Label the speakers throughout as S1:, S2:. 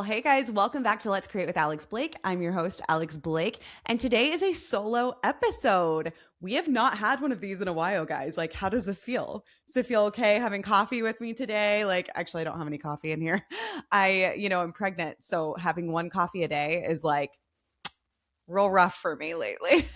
S1: Well, hey guys, welcome back to Let's Create with Alex Blake. I'm your host, Alex Blake, and today is a solo episode. We have not had one of these in a while, guys. Like, how does this feel? Does it feel okay having coffee with me today? Like, actually, I don't have any coffee in here. I'm pregnant, so having one coffee a day is like real rough for me lately.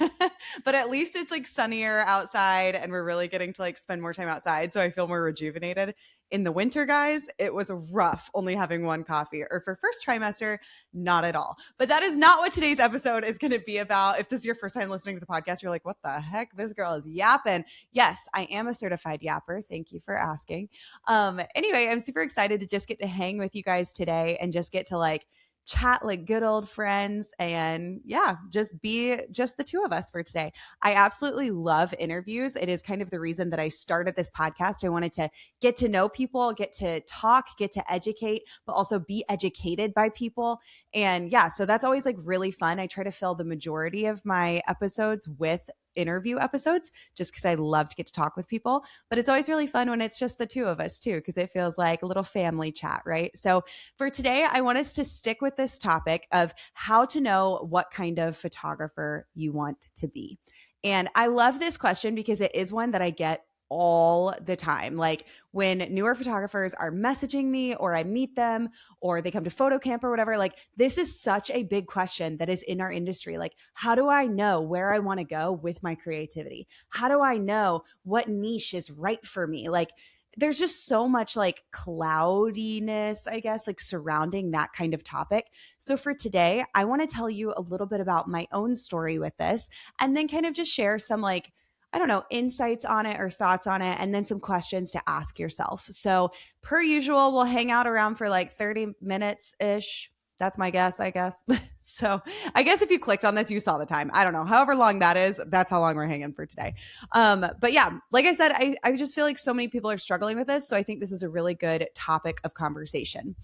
S1: But at least it's like sunnier outside and we're really getting to like spend more time outside. So I feel more rejuvenated. In the winter, guys, it was rough only having one coffee, or for first trimester, not at all. But that is not what today's episode is going to be about. If this is your first time listening to the podcast, you're like, what the heck? This girl is yapping. Yes, I am a certified yapper. Thank you for asking. Anyway, I'm super excited to just get to hang with you guys today and just get to like chat like good old friends and just be just the two of us for today. I absolutely love interviews. It is kind of the reason that I started this podcast. I wanted to get to know people, get to talk, get to educate, but also be educated by people. And so that's always like really fun. I try to fill the majority of my episodes with interview episodes just because I love to get to talk with people. But it's always really fun when it's just the two of us too, because it feels like a little family chat, right? So for today, I want us to stick with this topic of how to know what kind of photographer you want to be. And I love this question because it is one that I get all the time. Like when newer photographers are messaging me or I meet them or they come to photo camp or whatever, like this is such a big question that is in our industry. Like, how do I know where I want to go with my creativity? How do I know what niche is right for me? Like, there's just so much like cloudiness, I guess, like surrounding that kind of topic. So for today, I want to tell you a little bit about my own story with this and then kind of just share some like, I don't know, insights on it or thoughts on it, and then some questions to ask yourself. So per usual, we'll hang out around for like 30 minutes ish. That's my guess, I guess. So I guess if you clicked on this, you saw the time. I don't know. However long that is, that's how long we're hanging for today. But yeah, like I said, I just feel like so many people are struggling with this. So I think this is a really good topic of conversation.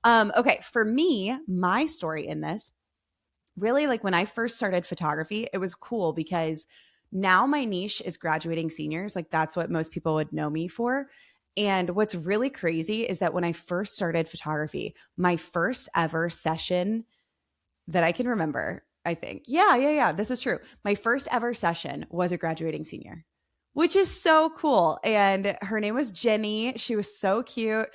S1: Okay, for me, my story in this, really like when I first started photography, it was cool because now my niche is graduating seniors. Like that's what most people would know me for. And what's really crazy is that when I first started photography, my first ever session that I can remember, I think, this is true. My first ever session was a graduating senior, which is so cool. And her name was Jenny. She was so cute.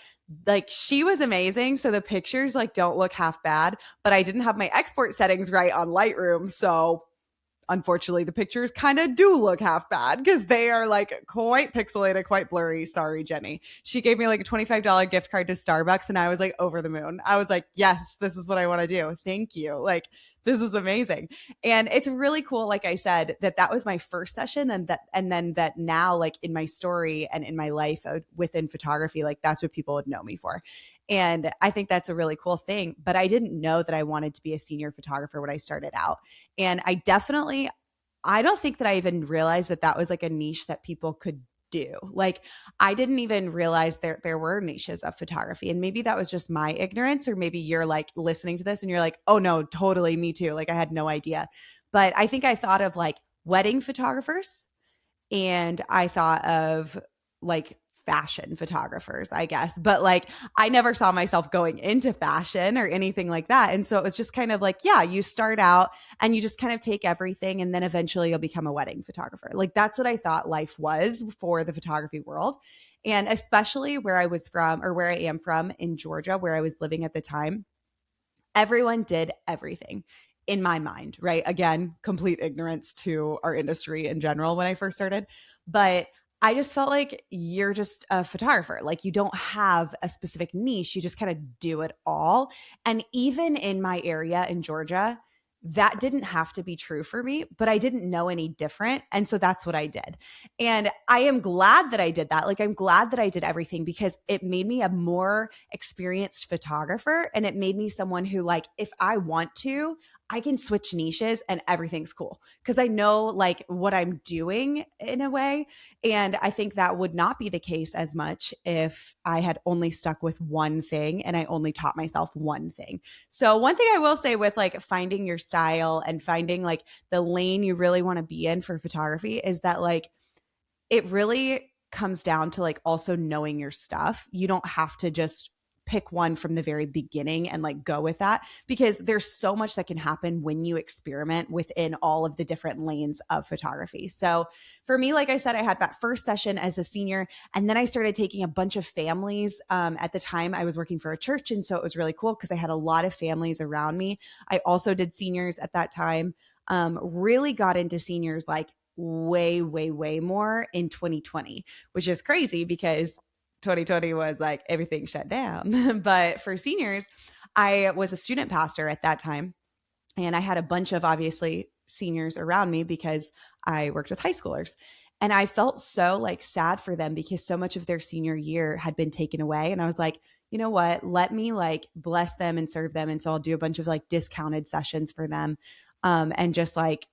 S1: Like she was amazing. So the pictures like don't look half bad, but I didn't have my export settings right on Lightroom. So unfortunately, the pictures kind of do look half bad because they are like quite pixelated, quite blurry. Sorry, Jenny. She gave me like a $25 gift card to Starbucks and I was like over the moon. I was like, yes, this is what I want to do. Thank you. Like, this is amazing. And it's really cool, like I said, that was my first session and then that now like in my story and in my life within photography, like that's what people would know me for. And I think that's a really cool thing. But I didn't know that I wanted to be a senior photographer when I started out. And I don't think that I even realized that was like a niche that people could do. Like I didn't even realize there were niches of photography. And maybe that was just my ignorance, or maybe you're like listening to this and you're like, oh no, totally me too. Like I had no idea. But I think I thought of like wedding photographers and I thought of like fashion photographers, I guess. But like I never saw myself going into fashion or anything like that. And so it was just kind of like, yeah, you start out and you just kind of take everything and then eventually you'll become a wedding photographer. Like that's what I thought life was for the photography world. And especially where I was from, or where I am from in Georgia, where I was living at the time, everyone did everything in my mind, right? Again, complete ignorance to our industry in general when I first started. But I just felt like you're just a photographer. Like you don't have a specific niche. You just kind of do it all. And even in my area in Georgia, that didn't have to be true for me, but I didn't know any different. And so that's what I did. And I am glad that I did that. Like, I'm glad that I did everything because it made me a more experienced photographer. And it made me someone who, like, if I want to, I can switch niches and everything's cool because I know like what I'm doing in a way. And I think that would not be the case as much if I had only stuck with one thing and I only taught myself one thing. So one thing I will say with like finding your style and finding like the lane you really want to be in for photography is that like it really comes down to like also knowing your stuff. You don't have to just pick one from the very beginning and like go with that, because there's so much that can happen when you experiment within all of the different lanes of photography. So for me, like I said, I had that first session as a senior, and then I started taking a bunch of families. At the time, I was working for a church, and so it was really cool because I had a lot of families around me. I also did seniors at that time. Really got into seniors like way, way, way more in 2020, which is crazy because 2020 was like everything shut down. But for seniors, I was a student pastor at that time. And I had a bunch of obviously seniors around me because I worked with high schoolers. And I felt so like sad for them because so much of their senior year had been taken away. And I was like, you know what? Let me like bless them and serve them. And so I'll do a bunch of like discounted sessions for them, and just like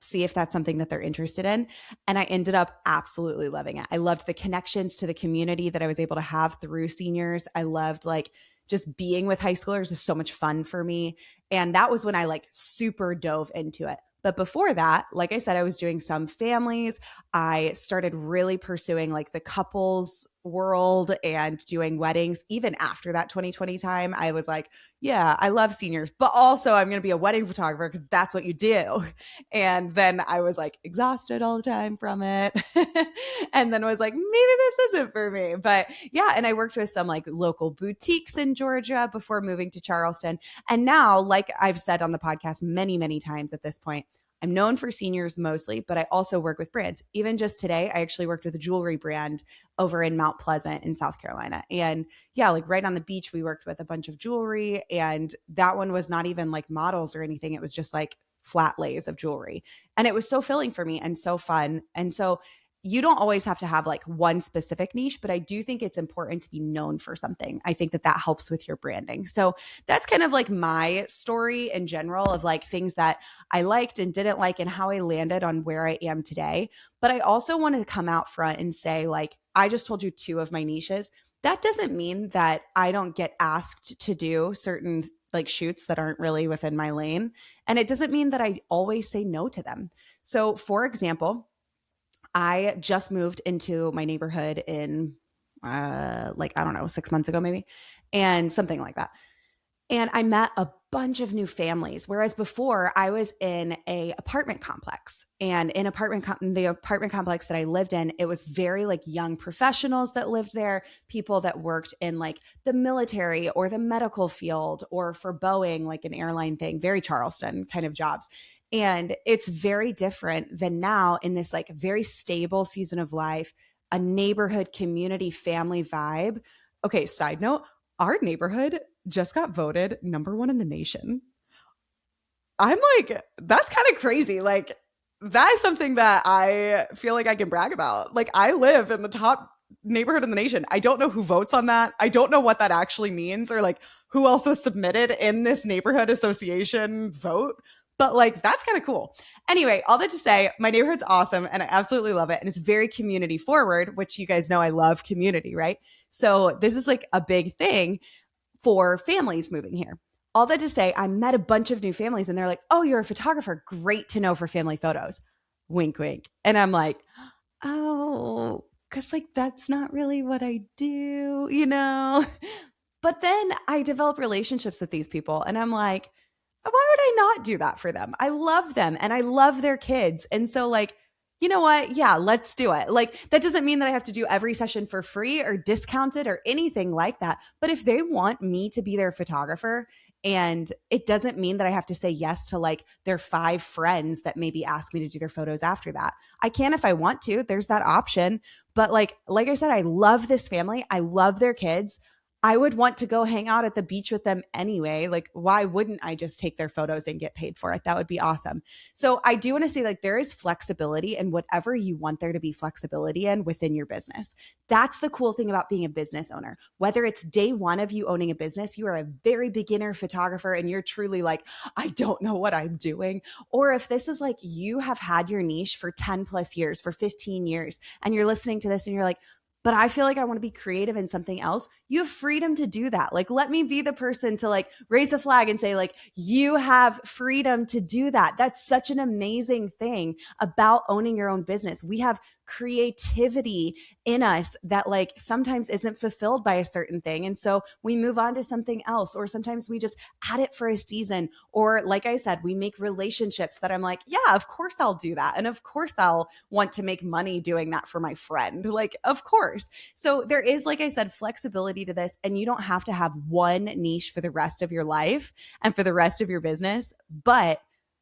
S1: see if that's something that they're interested in. And I ended up absolutely loving it. I loved the connections to the community that I was able to have through seniors. I loved like just being with high schoolers is so much fun for me. And that was when I like super dove into it. But before that, like I said, I was doing some families. I started really pursuing like the couples world and doing weddings. Even after that 2020 time, I was like, yeah, I love seniors, but also I'm going to be a wedding photographer because that's what you do. And then I was like exhausted all the time from it. And then was like, maybe this isn't for me. But yeah, and I worked with some like local boutiques in Georgia before moving to Charleston. And now, like I've said on the podcast many, many times at this point, I'm known for seniors mostly, but I also work with brands. Even just today, I actually worked with a jewelry brand over in Mount Pleasant in South Carolina. And yeah, like right on the beach, we worked with a bunch of jewelry. And that one was not even like models or anything. It was just like flat lays of jewelry. And it was so filling for me and so fun. And so you don't always have to have like one specific niche, but I do think it's important to be known for something. I think that that helps with your branding. So that's kind of like my story in general of like things that I liked and didn't like and how I landed on where I am today. But I also want to come out front and say, like, I just told you two of my niches. That doesn't mean that I don't get asked to do certain like shoots that aren't really within my lane. And it doesn't mean that I always say no to them. So for example, I just moved into my neighborhood in like, I don't know, 6 months ago, maybe, and something like that. And I met a bunch of new families. Whereas before I was in a apartment complex, and in the apartment complex that I lived in, it was very like young professionals that lived there, people that worked in like the military or the medical field or for Boeing, like an airline thing, very Charleston kind of jobs. And it's very different than now in this like very stable season of life, a neighborhood community family vibe. Okay, side note, our neighborhood just got voted #1 in the nation. I'm like, that's kind of crazy. Like, that is something that I feel like I can brag about. Like, I live in the top neighborhood in the nation. I don't know who votes on that. I don't know what that actually means or like who else was submitted in this neighborhood association vote. But like, that's kind of cool. Anyway, all that to say, my neighborhood's awesome and I absolutely love it. And it's very community forward, which you guys know I love community, right? So this is like a big thing for families moving here. All that to say, I met a bunch of new families and they're like, oh, you're a photographer. Great to know for family photos. Wink, wink. And I'm like, oh, because like that's not really what I do, you know? But then I develop relationships with these people and I'm like, why would I not do that for them? I love them and I love their kids. And so, like, you know what? Yeah, let's do it. Like, that doesn't mean that I have to do every session for free or discounted or anything like that. But if they want me to be their photographer, and it doesn't mean that I have to say yes to like their 5 friends that maybe ask me to do their photos after that. I can if I want to. There's that option. But like I said, I love this family. I love their kids. I would want to go hang out at the beach with them anyway. Like, why wouldn't I just take their photos and get paid for it? That would be awesome. So I do want to say, like, there is flexibility in whatever you want there to be flexibility in within your business. That's the cool thing about being a business owner. Whether it's day one of you owning a business, you are a very beginner photographer and you're truly like, I don't know what I'm doing. Or if this is like you have had your niche for 10 plus years, for 15 years, and you're listening to this and you're like, but I feel like I want to be creative in something else. You have freedom to do that. Like, let me be the person to like raise a flag and say, like, you have freedom to do that. That's such an amazing thing about owning your own business. We have creativity in us that like sometimes isn't fulfilled by a certain thing. And so we move on to something else, or sometimes we just add it for a season. Or like I said, we make relationships that I'm like, yeah, of course I'll do that. And of course I'll want to make money doing that for my friend. Like, of course. So there is, like I said, flexibility to this. And you don't have to have one niche for the rest of your life and for the rest of your business. But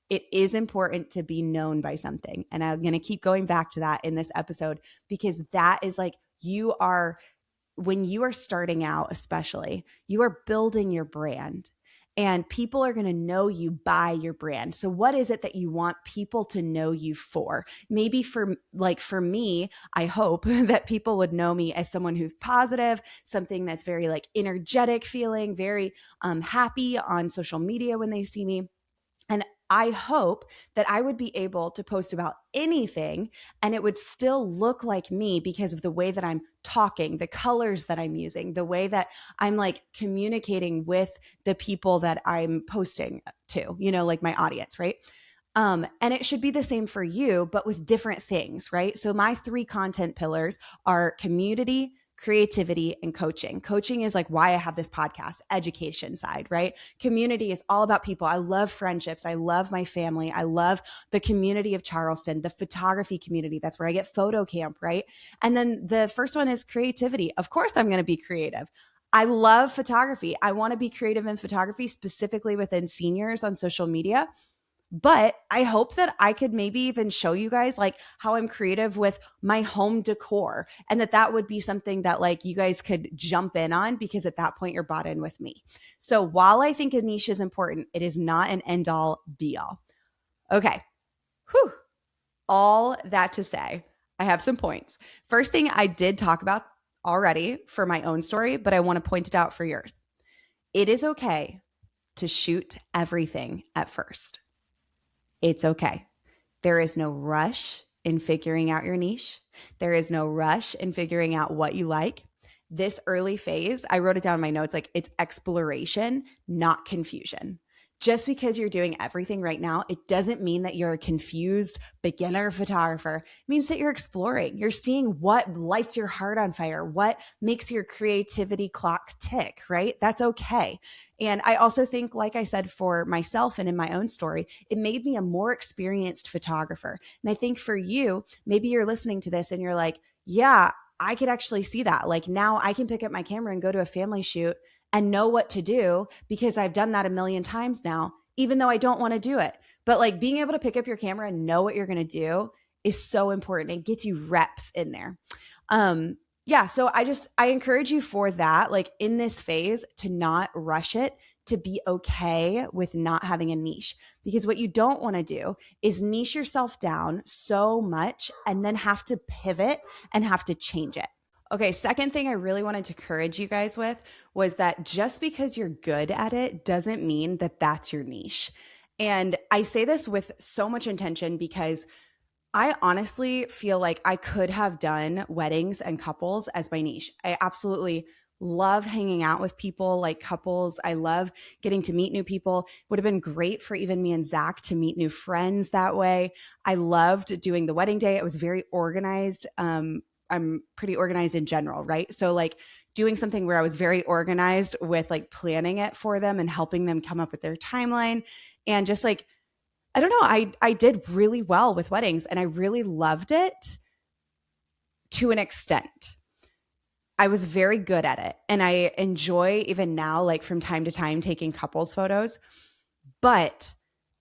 S1: it is important to be known by something. And I'm going to keep going back to that in this episode, because that is like, when you are starting out, especially, you are building your brand and people are going to know you by your brand. So what is it that you want people to know you for? Maybe for me, I hope that people would know me as someone who's positive, something that's very like energetic feeling, very happy on social media when they see me. And I hope that I would be able to post about anything and it would still look like me because of the way that I'm talking, the colors that I'm using, the way that I'm like communicating with the people that I'm posting to, like my audience, right? And it should be the same for you, but with different things, right? So my 3 content pillars are community, creativity, and coaching. Coaching is like why I have this podcast, education side, right? Community is all about people. I love friendships. I love my family. I love the community of Charleston, the photography community. That's where I get photo camp, right? And then the first one is creativity. Of course, I'm going to be creative. I love photography. I want to be creative in photography, specifically within seniors on social media. But I hope that I could maybe even show you guys like how I'm creative with my home decor, and that would be something that like you guys could jump in on, because at that point you're bought in with me. So while I think a niche is important, it is not an end all be all. Okay. Whew. All that to say, I have some points. First thing I did talk about already for my own story, but I want to point it out for yours. It is okay to shoot everything at first. It's okay. There is no rush in figuring out your niche. There is no rush in figuring out what you like. This early phase, I wrote it down in my notes, like it's exploration, not confusion. Just because you're doing everything right now, it doesn't mean that you're a confused beginner photographer. It means that you're exploring. You're seeing what lights your heart on fire, what makes your creativity clock tick, right? That's okay. And I also think, like I said, for myself and in my own story, it made me a more experienced photographer. And I think for you, maybe you're listening to this and you're like, yeah, I could actually see that. Like now I can pick up my camera and go to a family shoot and know what to do because I've done that a million times now, even though I don't want to do it. But like being able to pick up your camera and know what you're going to do is so important. It gets you reps in there. Yeah. So I encourage you for that, like in this phase, to not rush it, to be okay with not having a niche, because what you don't want to do is niche yourself down so much and then have to pivot and have to change it. Okay, second thing I really wanted to encourage you guys with was that just because you're good at it doesn't mean that that's your niche. And I say this with so much intention because I honestly feel like I could have done weddings and couples as my niche. I absolutely love hanging out with people like couples. I love getting to meet new people. Would have been great for even me and Zach to meet new friends that way. I loved doing the wedding day. It was very organized. I'm pretty organized in general, right? So like doing something where I was very organized with like planning it for them and helping them come up with their timeline, and just like, I don't know, I did really well with weddings and I really loved it to an extent. I was very good at it and I enjoy even now, like from time to time, taking couples photos. But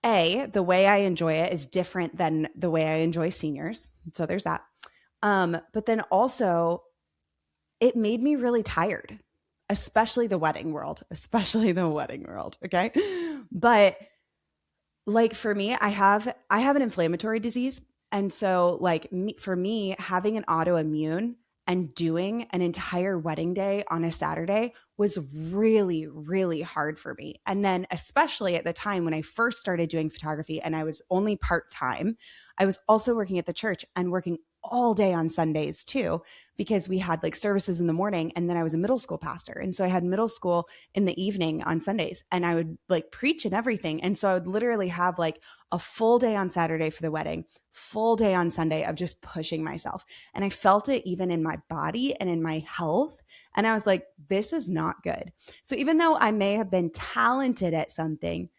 S1: the way I enjoy it is different than the way I enjoy seniors. So there's that. But then also it made me really tired, especially the wedding world. Okay. But like for me, I have an inflammatory disease. And so like for me, having an autoimmune and doing an entire wedding day on a Saturday was really, really hard for me. And then especially at the time when I first started doing photography and I was only part-time, I was also working at the church and working all day on Sundays too, because we had like services in the morning, and then I was a middle school pastor. And so I had middle school in the evening on Sundays, and I would like preach and everything. And so I would literally have like a full day on Saturday for the wedding, full day on Sunday of just pushing myself. And I felt it even in my body and in my health. And I was like, this is not good. So even though I may have been talented at something,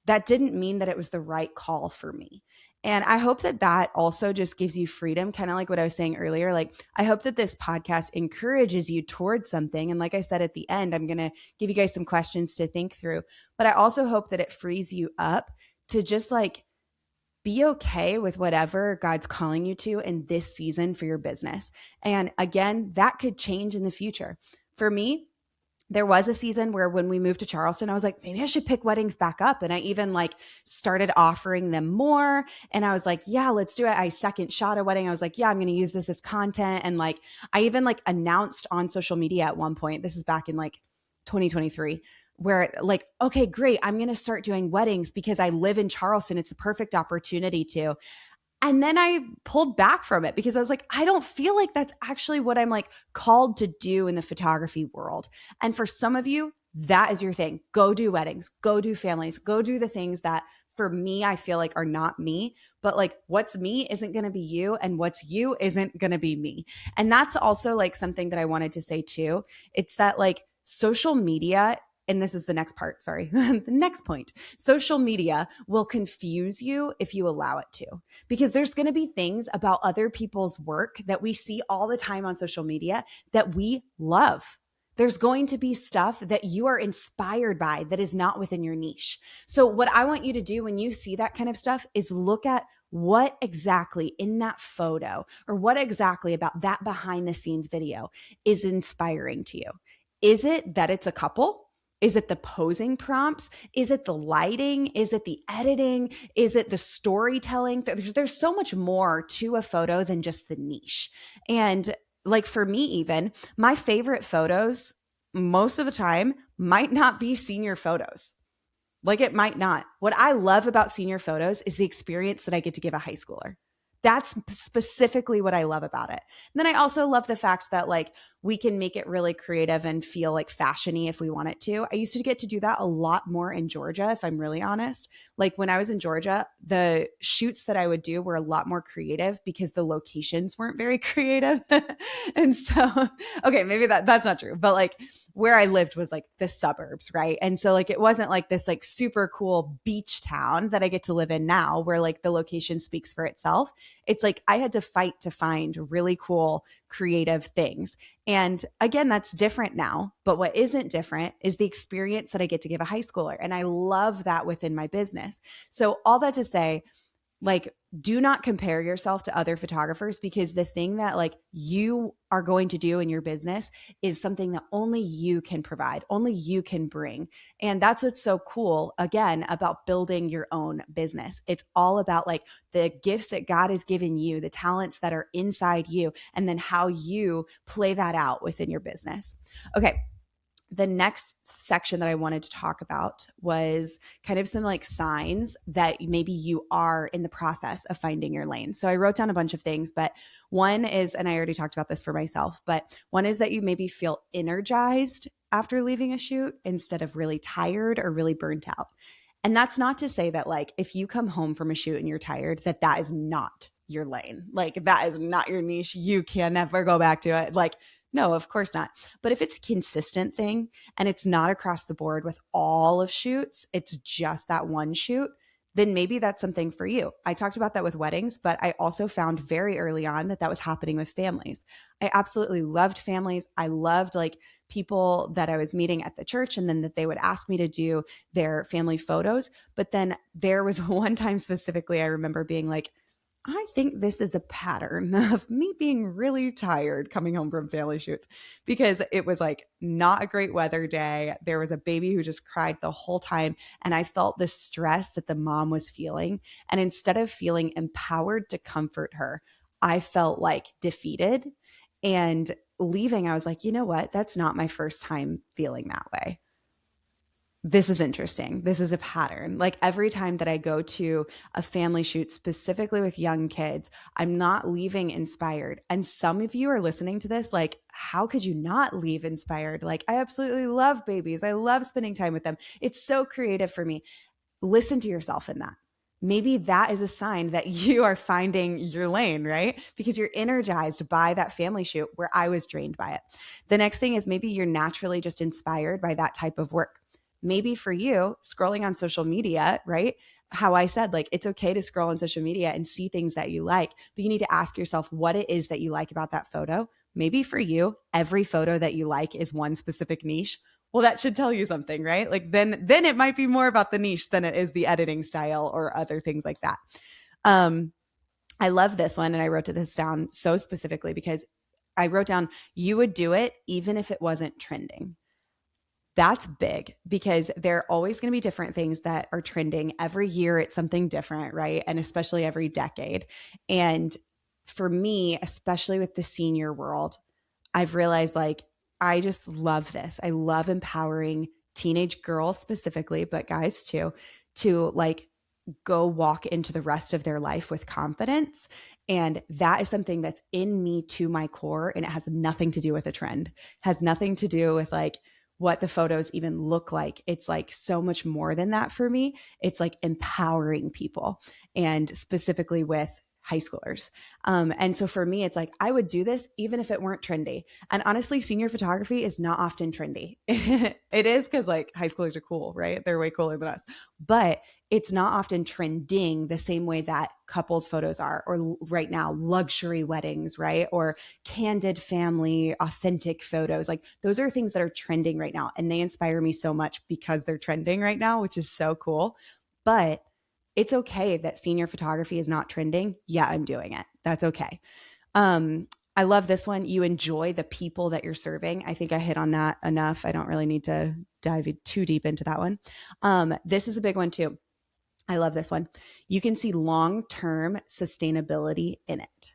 S1: that didn't mean that it was the right call for me. And I hope that that also just gives you freedom, kind of like what I was saying earlier. Like, I hope that this podcast encourages you towards something. And like I said at the end, I'm going to give you guys some questions to think through. But I also hope that it frees you up to just like be okay with whatever God's calling you to in this season for your business. And again, that could change in the future. For me, there was a season where when we moved to Charleston, I was like, maybe I should pick weddings back up. And I even like started offering them more. And I was like, yeah, let's do it. I second shot a wedding. I was like, yeah, I'm going to use this as content. And like, I even like announced on social media at one point, this is back in like 2023, where like, okay, great. I'm going to start doing weddings because I live in Charleston. It's the perfect opportunity to. And then I pulled back from it because I was like, I don't feel like that's actually what I'm like called to do in the photography world. And for some of you, that is your thing. Go do weddings, go do families, go do the things that for me, I feel like are not me, but like what's me isn't going to be you, and what's you isn't going to be me. And that's also like something that I wanted to say too. It's that like social media, and this is the next part, sorry, the next point. Social media will confuse you if you allow it to, because there's going to be things about other people's work that we see all the time on social media that we love. There's going to be stuff that you are inspired by that is not within your niche. So what I want you to do when you see that kind of stuff is look at what exactly in that photo or what exactly about that behind the scenes video is inspiring to you. Is it that it's a couple? Is it the posing prompts? Is it the lighting? Is it the editing? Is it the storytelling? There's so much more to a photo than just the niche. And like for me, even my favorite photos most of the time might not be senior photos. Like it might not. What I love about senior photos is the experience that I get to give a high schooler. That's specifically what I love about it. And then I also love the fact that like we can make it really creative and feel like fashiony if we want it to. I used to get to do that a lot more in Georgia, if I'm really honest. Like when I was in Georgia, the shoots that I would do were a lot more creative because the locations weren't very creative. And so, okay, maybe that's not true, but like where I lived was like the suburbs, right? And so like it wasn't like this like super cool beach town that I get to live in now where like the location speaks for itself. It's like I had to fight to find really cool creative things. And again, that's different now. But what isn't different is the experience that I get to give a high schooler. And I love that within my business. So all that to say, like, do not compare yourself to other photographers, because the thing that like you are going to do in your business is something that only you can provide, only you can bring. And that's what's so cool, again, about building your own business. It's all about like the gifts that God has given you, the talents that are inside you, and then how you play that out within your business. Okay. The next section that I wanted to talk about was kind of some like signs that maybe you are in the process of finding your lane. So I wrote down a bunch of things, but one is, and I already talked about this for myself, but one is that you maybe feel energized after leaving a shoot instead of really tired or really burnt out. And that's not to say that like if you come home from a shoot and you're tired, that is not your lane. Like that is not your niche. You can never go back to it. Like, no, of course not. But if it's a consistent thing and it's not across the board with all of shoots, it's just that one shoot, then maybe that's something for you. I talked about that with weddings, but I also found very early on that was happening with families. I absolutely loved families. I loved like people that I was meeting at the church, and then that they would ask me to do their family photos. But then there was one time specifically, I remember being like, I think this is a pattern of me being really tired coming home from family shoots, because it was like not a great weather day. There was a baby who just cried the whole time. And I felt the stress that the mom was feeling. And instead of feeling empowered to comfort her, I felt like defeated. And leaving, I was like, you know what? That's not my first time feeling that way. this is interesting. This is a pattern. Like every time that I go to a family shoot, specifically with young kids, I'm not leaving inspired. And some of you are listening to this, like, how could you not leave inspired? Like, I absolutely love babies. I love spending time with them. It's so creative for me. Listen to yourself in that. Maybe that is a sign that you are finding your lane, right? Because you're energized by that family shoot where I was drained by it. The next thing is maybe you're naturally just inspired by that type of work. Maybe for you, scrolling on social media, right? How I said, like, it's okay to scroll on social media and see things that you like, but you need to ask yourself what it is that you like about that photo. Maybe for you, every photo that you like is one specific niche. Well, that should tell you something, right? Like then it might be more about the niche than it is the editing style or other things like that. I love this one, and I wrote this down so specifically because I wrote down, you would do it even if it wasn't trending. That's big because there are always going to be different things that are trending. Every year it's something different, right? And especially every decade. And for me, especially with the senior world, I've realized like I just love this. I love empowering teenage girls specifically, but guys too, to like go walk into the rest of their life with confidence. And that is something that's in me to my core. And it has nothing to do with a trend, it has nothing to do with like what the photos even look like. It's like so much more than that for me. It's like empowering people and specifically with high schoolers. And so for me, it's like, I would do this even if it weren't trendy. And honestly, senior photography is not often trendy. It is because like high schoolers are cool, right? They're way cooler than us, but it's not often trending the same way that couples photos are, or right now, luxury weddings, right? Or candid family, authentic photos. Like those are things that are trending right now. And they inspire me so much because they're trending right now, which is so cool. But it's okay that senior photography is not trending. Yeah, I'm doing it. That's okay. I love this one. You enjoy the people that you're serving. I think I hit on that enough. I don't really need to dive too deep into that one. This is a big one too. I love this one. You can see long-term sustainability in it.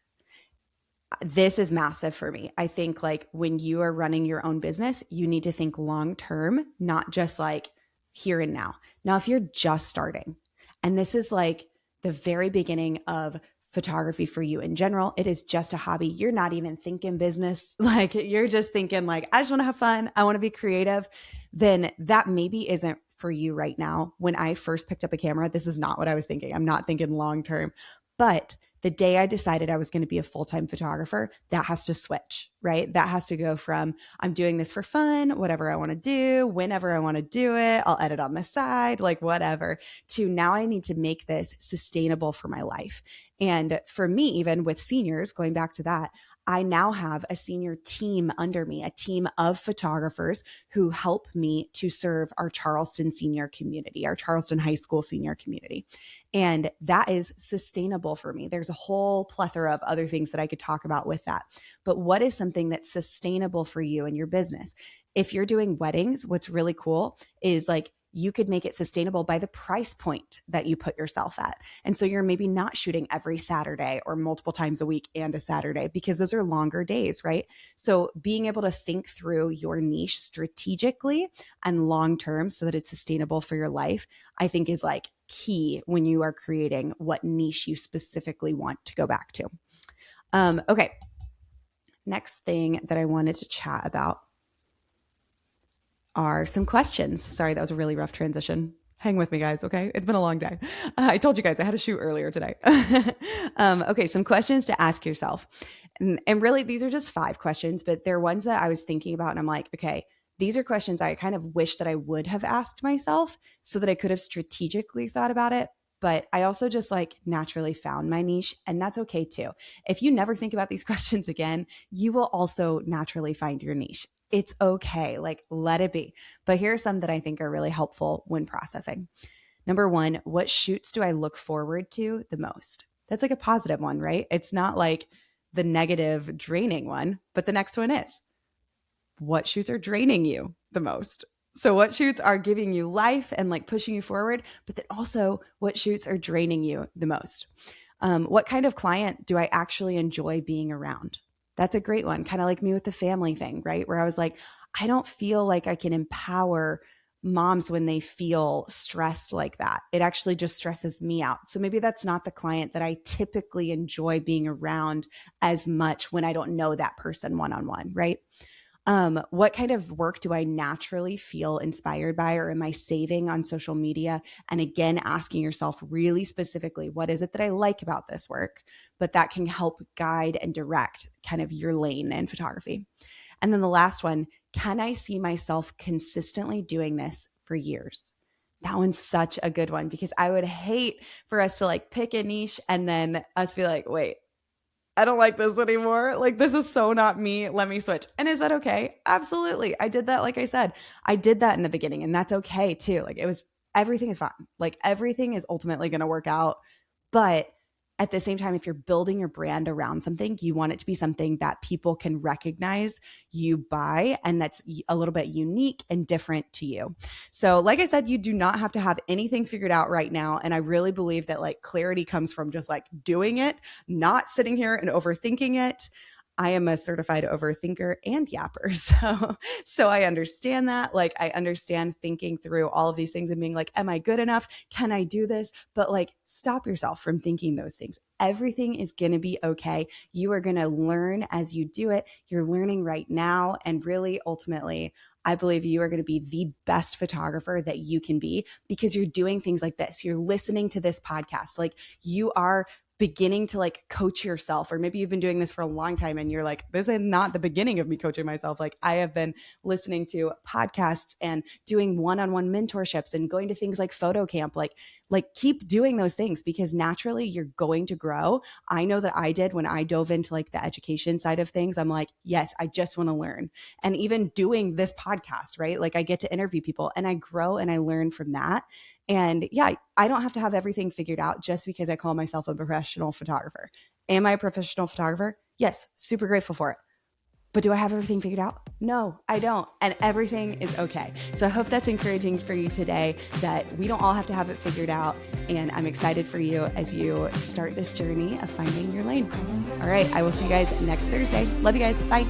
S1: This is massive for me. I think like when you are running your own business, you need to think long-term, not just like here and now. Now, if you're just starting, and this is like the very beginning of photography for you in general, it is just a hobby. You're not even thinking business. Like you're just thinking like, I just want to have fun. I want to be creative. Then that maybe isn't for you right now. When I first picked up a camera, this is not what I was thinking. I'm not thinking long term. But the day I decided I was going to be a full-time photographer, that has to switch, right? That has to go from I'm doing this for fun, whatever I want to do, whenever I want to do it, I'll edit on the side, like whatever, to now I need to make this sustainable for my life. And for me, even with seniors, going back to that, I now have a senior team under me, a team of photographers who help me to serve our Charleston senior community, our Charleston high school senior community. And that is sustainable for me. There's a whole plethora of other things that I could talk about with that. But what is something that's sustainable for you and your business? If you're doing weddings, what's really cool is like you could make it sustainable by the price point that you put yourself at. And so you're maybe not shooting every Saturday or multiple times a week and a Saturday because those are longer days, right? So being able to think through your niche strategically and long term so that it's sustainable for your life, I think is like key when you are creating what niche you specifically want to go back to. Okay. Next thing that I wanted to chat about are some questions. Sorry, that was a really rough transition. Hang with me, guys, okay? It's been a long day. I told you guys I had a shoot earlier today. Okay, some questions to ask yourself. And really, these are just 5 questions, but they're ones that I was thinking about. And I'm like, okay, these are questions I kind of wish that I would have asked myself so that I could have strategically thought about it. But I also just like naturally found my niche, and that's okay too. If you never think about these questions again, you will also naturally find your niche. It's okay. Like, let it be. But here are some that I think are really helpful when processing. Number 1, what shoots do I look forward to the most? That's like a positive one, right? It's not like the negative, draining one, but the next one is what shoots are draining you the most? So what shoots are giving you life and like pushing you forward, but then also what shoots are draining you the most? What kind of client do I actually enjoy being around? That's a great one. Kind of like me with the family thing, right? Where I was like, I don't feel like I can empower moms when they feel stressed like that. It actually just stresses me out. So maybe that's not the client that I typically enjoy being around as much when I don't know that person one-on-one, right? What kind of work do I naturally feel inspired by, or am I saving on social media? And again, asking yourself really specifically, what is it that I like about this work? But that can help guide and direct kind of your lane in photography. And then the last one, can I see myself consistently doing this for years? That one's such a good one, because I would hate for us to like pick a niche and then us be like, wait, I don't like this anymore. Like, this is so not me. Let me switch. And is that okay? Absolutely. I did that. Like I said, I did that in the beginning, and that's okay too. Like, everything is fine. Like, everything is ultimately going to work out. But at the same time, if you're building your brand around something, you want it to be something that people can recognize you by, and that's a little bit unique and different to you. So like I said, you do not have to have anything figured out right now. And I really believe that like clarity comes from just like doing it, not sitting here and overthinking it. I am a certified overthinker and yapper. So I understand that. Like, I understand thinking through all of these things and being like, am I good enough? Can I do this? But like, stop yourself from thinking those things. Everything is going to be okay. You are going to learn as you do it. You're learning right now. And really, ultimately, I believe you are going to be the best photographer that you can be, because you're doing things like this. You're listening to this podcast. Like, you are beginning to like coach yourself, or maybe you've been doing this for a long time and you're like, this is not the beginning of me coaching myself. Like, I have been listening to podcasts and doing one-on-one mentorships and going to things like photo camp. Like keep doing those things, because naturally you're going to grow. I know that I did when I dove into like the education side of things. I'm like, yes, I just want to learn. And even doing this podcast, right? Like, I get to interview people and I grow and I learn from that. And yeah, I don't have to have everything figured out just because I call myself a professional photographer. Am I a professional photographer? Yes, super grateful for it. But do I have everything figured out? No, I don't. And everything is okay. So I hope that's encouraging for you today, that we don't all have to have it figured out. And I'm excited for you as you start this journey of finding your lane. All right, I will see you guys next Thursday. Love you guys. Bye.